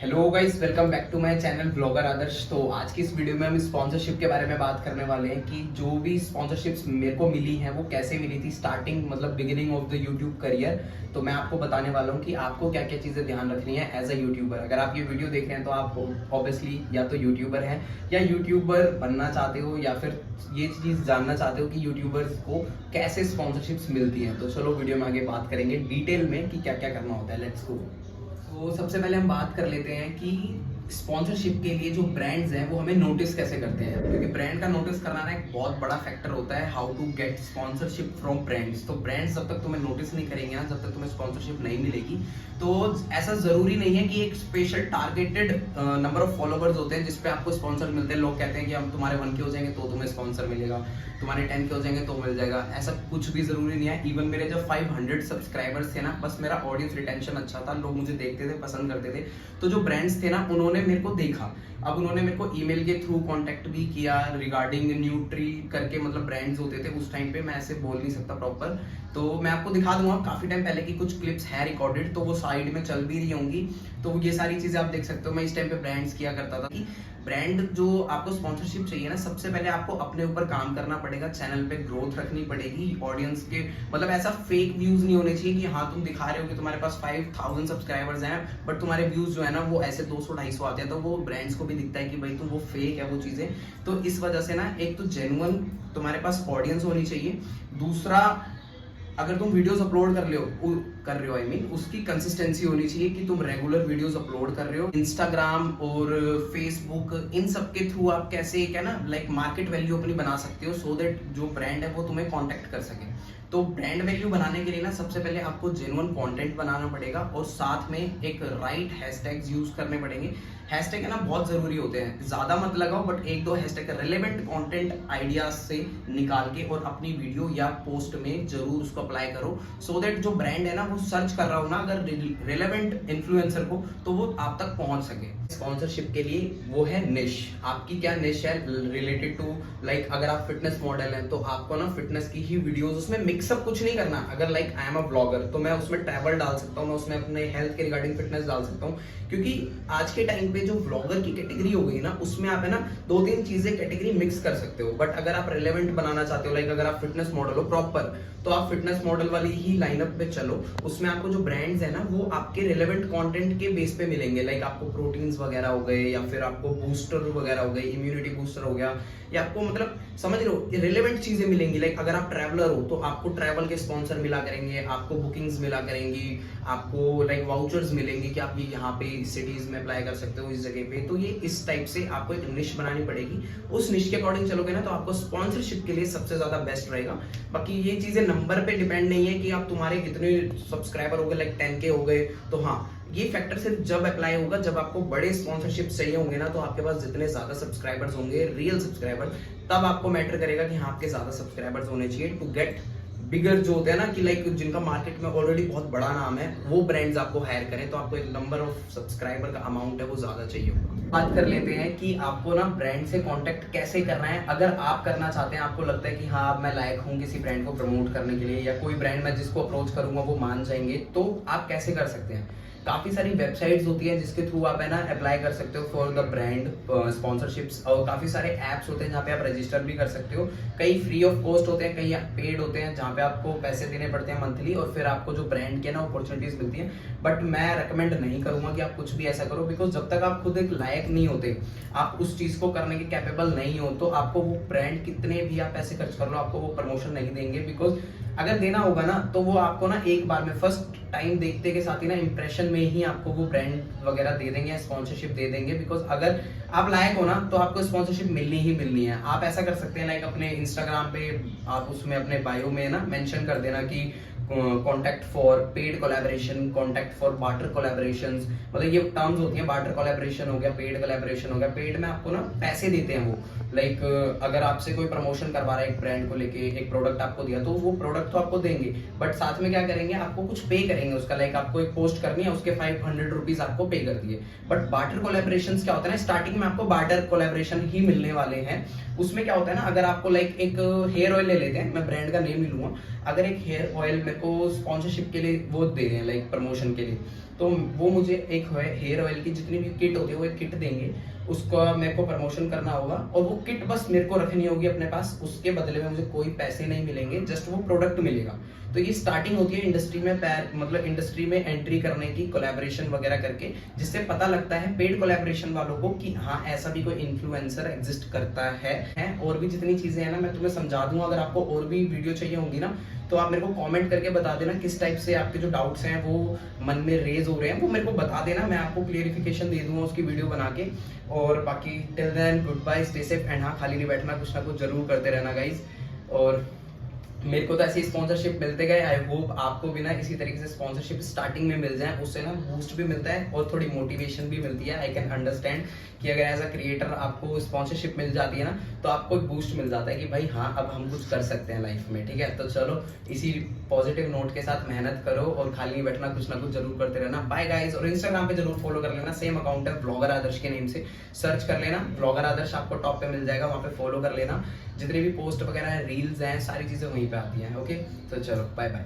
Hello guys, welcome back to my channel blogger Adarsh. तो आज की इस वीडियो में हम स्पॉन्सरशिप के बारे में बात करने वाले हैं कि जो भी स्पॉन्सरशिप्स मेरे को मिली हैं वो कैसे मिली थी, स्टार्टिंग मतलब beginning of the YouTube career. तो मैं आपको बताने वाला हूँ कि आपको क्या क्या चीज़ें ध्यान रखनी है एज अ यूट्यूबर। अगर आप ये वीडियो देख रहे हैं तो आप ऑब्वियसली या तो यूट्यूबर हैं या यूट्यूबर बनना चाहते हो या फिर ये चीज़ जानना चाहते हो कि यूट्यूबर्स को कैसे स्पॉन्सरशिप्स मिलती हैं। तो चलो वीडियो में आगे बात करेंगे डिटेल में कि क्या क्या करना होता है। Let's go. तो सबसे पहले हम बात कर लेते हैं कि स्पॉन्सरशिप के लिए जो ब्रांड्स हैं वो हमें नोटिस कैसे करते हैं, क्योंकि ब्रांड का नोटिस कराना एक बहुत बड़ा फैक्टर होता है how to get sponsorship from brands. तो ब्रांड्स जब तक तुम्हें नोटिस नहीं करेंगे ना, जब तक तुम्हें स्पॉन्सरशिप नहीं मिलेगी, तो ऐसा जरूरी नहीं है कि एक special targeted number of followers होते हैं जिसपे आपको स्पॉन्सर मिलते हैं। लोग कहते हैं कि हम तुम्हारे 1 के हो जाएंगे तो तुम्हें स्पॉन्सर मिलेगा, तुम्हारे 10 के हो जाएंगे तो मिल जाएगा। ऐसा कुछ भी जरूरी नहीं है। इवन मेरे जब 500 सब्सक्राइबर्स थे ना, बस मेरा ऑडियंस रिटेंशन अच्छा था, लोग मुझे देखते थे, पसंद करते थे। तो जो ब्रांड्स थे ना, उन्होंने मेरे को देखा। अब उन्होंने मेरे को ईमेल के थ्रू कांटेक्ट भी किया रिगार्डिंग न्यूट्री करके, मतलब ब्रांड्स होते थे उस टाइम पे, मैं ऐसे बोल नहीं सकता प्रॉपर। तो मैं आपको दिखा दूंगा काफी टाइम पहले की कुछ क्लिप्स हैं रिकॉर्डेड, तो वो साइड में चल भी रही होंगी। तो ये सारी चीजें आप देख सकते हो। मैं इस टाइम पे ब्रांड्स किया करता था कि ब्रांड जो आपको स्पॉन्सरशिप चाहिए ना, सबसे पहले आपको अपने ऊपर काम करना पड़ेगा, चैनल पे ग्रोथ रखनी पड़ेगी, ऑडियंस के मतलब ऐसा फेक व्यूज नहीं होने चाहिए कि हाँ तुम दिखा रहे हो कि तुम्हारे पास 5000 सब्सक्राइबर्स हैं बट तुम्हारे व्यूज जो है ना वो ऐसे 200-250 आते हैं। तो वो ब्रांड्स को भी दिखता है कि भाई तुम वो फेक है वो चीजें। तो इस वजह से ना, एक तो जेन्युइन तुम्हारे पास ऑडियंस होनी चाहिए। दूसरा, अगर तुम वीडियोस अपलोड कर रहे हो आई मीन उसकी कंसिस्टेंसी होनी चाहिए कि तुम रेगुलर वीडियोस अपलोड कर रहे हो। इंस्टाग्राम और फेसबुक इन सब के थ्रू आप कैसे क्या ना लाइक मार्केट वैल्यू अपनी बना सकते हो, सो दैट जो ब्रांड है वो तुम्हें कांटेक्ट कर सके। तो ब्रांड वैल्यू बनाने के लिए ना सबसे पहले आपको जेन्युइन कंटेंट बनाना पड़ेगा और साथ में एक राइट हैशटैग्स यूज करने पड़ेंगे। हैशटैग है ना बहुत जरूरी होते हैं, ज्यादा मत लगाओ but 1-2 hashtag relevant content ideas से निकाल के और अपनी वीडियो या पोस्ट में जरूर उसको अप्लाई करो, सो दैट जो ब्रांड है ना वो सर्च कर रहा हो ना अगर रिलेवेंट इन्फ्लुएंसर को, तो वो आप तक पहुंच सके। स्पॉन्सरशिप के लिए वो है निश। आपकी क्या निश है रिलेटेड टू लाइक अगर आप फिटनेस मॉडल हैं तो आपको ना फिटनेस की ही वीडियोस, उसमें मिक्सअप कुछ नहीं करना। अगर like I am a blogger तो मैं उसमें ट्रैवल डाल सकता हूँ, मैं उसमें अपने हेल्थ के रिगार्डिंग फिटनेस डाल सकता हूँ, क्योंकि आज के टाइम पे जो ब्लॉगर की कैटेगरी हो गई ना, उसमें आप है ना 2-3 चीजें कैटेगरी मिक्स कर सकते हो। बट अगर आप रिलेवेंट बनाना चाहते हो, लाइक अगर आप फिटनेस मॉडल हो प्रॉपर, तो आप फिटनेस मॉडल वाली ही लाइनअप पे चलो। उसमें आपको जो ब्रांड्स है ना वो आपके रिलेवेंट कंटेंट के बेस पे मिलेंगे, लाइक आपको प्रोटीन्स वगैरह हो गए या फिर आपको बूस्टर वगैरह हो गए, इम्यूनिटी बूस्टर हो गया, या आपको मतलब समझ रहे हो रिलेवेंट चीजें मिलेंगी। लाइक अगर आप ट्रैवलर हो तो आपको ट्रैवल के स्पॉन्सर मिला करेंगे, आपको बुकिंग्स मिला करेंगी, आपको लाइक वाउचर्स मिलेंगे कि आप ये यहाँ पे सिटीज में अप्लाई कर सकते हो इस जगह पे। तो ये इस टाइप से आपको एक निश बनानी पड़ेगी। उस निश के अकॉर्डिंग चलोगे ना तो आपको स्पॉन्सरशिप के लिए सबसे ज्यादा बेस्ट रहेगा। बाकी ये चीजें नंबर पे डिपेंड नहीं है कि आप तुम्हारे कितने सब्सक्राइबर हो गए, लाइक 10 के हो गए, तो हाँ ये फैक्टर सिर्फ जब अप्लाई होगा जब आपको बड़े स्पॉन्सरशिप चाहिए होंगे ना, तो आपके पास जितने ज्यादा सब्सक्राइबर्स होंगे रियल सब्सक्राइबर, तब आपको मैटर करेगा कि हाँ आपके ज्यादा सब्सक्राइबर्स होने चाहिए टू गेट बिगर, जो होते हैं ना कि लाइक जिनका मार्केट में ऑलरेडी बहुत बड़ा नाम है, वो ब्रांड्स आपको हायर करें, तो आपको एक नंबर ऑफ सब्सक्राइबर का अमाउंट है वो ज्यादा चाहिए होगा। बात कर लेते हैं कि आपको ना ब्रांड से कांटेक्ट कैसे करना है। अगर आप करना चाहते हैं, आपको लगता है कि हाँ मैं लायक हूँ किसी ब्रांड को प्रमोट करने के लिए, या कोई ब्रांड मैं जिसको अप्रोच करूंगा वो मान जाएंगे, तो आप कैसे कर सकते हैं। काफी सारी वेबसाइट्स होती हैं जिसके थ्रू आप है ना अप्लाई कर सकते हो फॉर द ब्रांड स्पॉन्सरशिप्स, और काफी सारे एप्स होते हैं जहाँ पे आप रजिस्टर भी कर सकते हो। कई फ्री ऑफ कॉस्ट होते हैं, कई पेड होते हैं जहाँ पे आपको पैसे देने पड़ते हैं मंथली, और फिर आपको जो ब्रांड के ना अपॉर्चुनिटीज मिलती हैं। बट मैं रेकमेंड नहीं करूंगा कि आप कुछ भी ऐसा करो, बिकॉज जब तक आप खुद एक लायक नहीं होते, आप उस चीज को करने के कैपेबल नहीं हो, तो आपको वो ब्रांड कितने भी आप पैसे खर्च कर लो आपको वो प्रमोशन नहीं देंगे। बिकॉज अगर देना होगा ना तो वो आपको ना एक बार में फर्स्ट टाइम देखते के साथ ही ना इंप्रेशन में ही आपको वो ब्रांड वगैरह दे देंगे, स्पॉन्सरशिप दे देंगे। बिकॉज अगर आप लायक हो ना तो आपको स्पॉन्सरशिप मिलनी ही मिलनी है। आप ऐसा कर सकते हैं लाइक अपने इंस्टाग्राम पे आप उसमें अपने बायो में ना मेंशन कर देना कि contact for paid collaboration, contact for barter collaborations, मतलब ये टर्म्स होती हैं। बार्टर कोलैबोरेशन हो गया, पेड कोलैबोरेशन हो गया। पेड में आपको ना पैसे देते हैं वो, लाइक अगर आपसे कोई प्रमोशन करवा रहा है एक ब्रांड को लेके, एक प्रोडक्ट आपको दिया तो वो प्रोडक्ट तो आपको देंगे, बट साथ में क्या करेंगे आपको कुछ पे करेंगे उसका, लाइक आपको एक पोस्ट करनी है उसके 500 रुपीज आपको पे कर दिए। बट बार्टर कोलैबोरेशन क्या होता है ना, स्टार्टिंग में आपको बार्टर कोलैबोरेशन ही मिलने वाले हैं। उसमें क्या होता है ना, अगर आपको लाइक एक हेयर ऑयल ले लेते हैं, मैं ब्रांड का नेम ही लूंगा, अगर एक हेयर ऑयल मेरे को स्पॉन्सरशिप के लिए वो दे रहे हैं लाइक प्रमोशन के लिए, तो वो मुझे एक हेयर ऑयल की जितनी भी किट होती है वो एक किट देंगे, उसका मेरे को प्रमोशन करना होगा और वो किट बस मेरे को रखनी होगी अपने पास, उसके बदले में मुझे कोई पैसे नहीं मिलेंगे, जस्ट वो प्रोडक्ट मिलेगा। तो ये स्टार्टिंग होती है इंडस्ट्री में मतलब इंडस्ट्री में एंट्री करने की, कोलैबोरेशन वगैरह करके, जिससे पता लगता है पेड कोलैबोरेशन वालों को कि हाँ ऐसा भी कोई इन्फ्लुएंसर एग्जिस्ट करता है। और भी जितनी चीजें हैं ना मैं तुम्हें समझा दूंगा। अगर आपको और भी वीडियो चाहिए होंगी ना तो आप मेरे को कमेंट करके बता देना किस टाइप से आपके जो डाउट्स हैं वो मन में रेज हो रहे हैं, वो मेरे को बता देना, मैं आपको क्लियरिफिकेशन दे दूंगा उसकी वीडियो बना के। और बाकी till then good bye, stay safe and हाँ खाली नहीं बैठना, कुछ ना कुछ जरूर करते रहना गाइज। और मेरे को तो ऐसी स्पॉन्सरशिप मिलते गए, आई होप आपको भी ना इसी तरीके से स्पॉन्सरशिप स्टार्टिंग में मिल जाए, उससे ना बूस्ट भी मिलता है और थोड़ी मोटिवेशन भी मिलती है। आई कैन अंडरस्टैंड कि अगर एज अ क्रिएटर आपको स्पॉन्सरशिप मिल जाती है ना तो आपको एक बूस्ट मिल जाता है कि भाई हाँ अब हम कुछ कर सकते हैं लाइफ में, ठीक है। तो चलो इसी पॉजिटिव नोट के साथ मेहनत करो और खाली नहीं बैठना, कुछ ना कुछ जरूर करते रहना। Bye guys. और इंस्टाग्राम पे जरूर फॉलो कर लेना, सेम अकाउंट है ब्लॉगर आदर्श के नेम से सर्च कर लेना, ब्लॉगर आदर्श आपको टॉप पे मिल जाएगा, वहाँ पे फॉलो कर लेना। जितनी भी पोस्ट वगैरह है, रील्स हैं, सारी चीजें वहीं पे आती हैं। ओके तो चलो बाय बाय।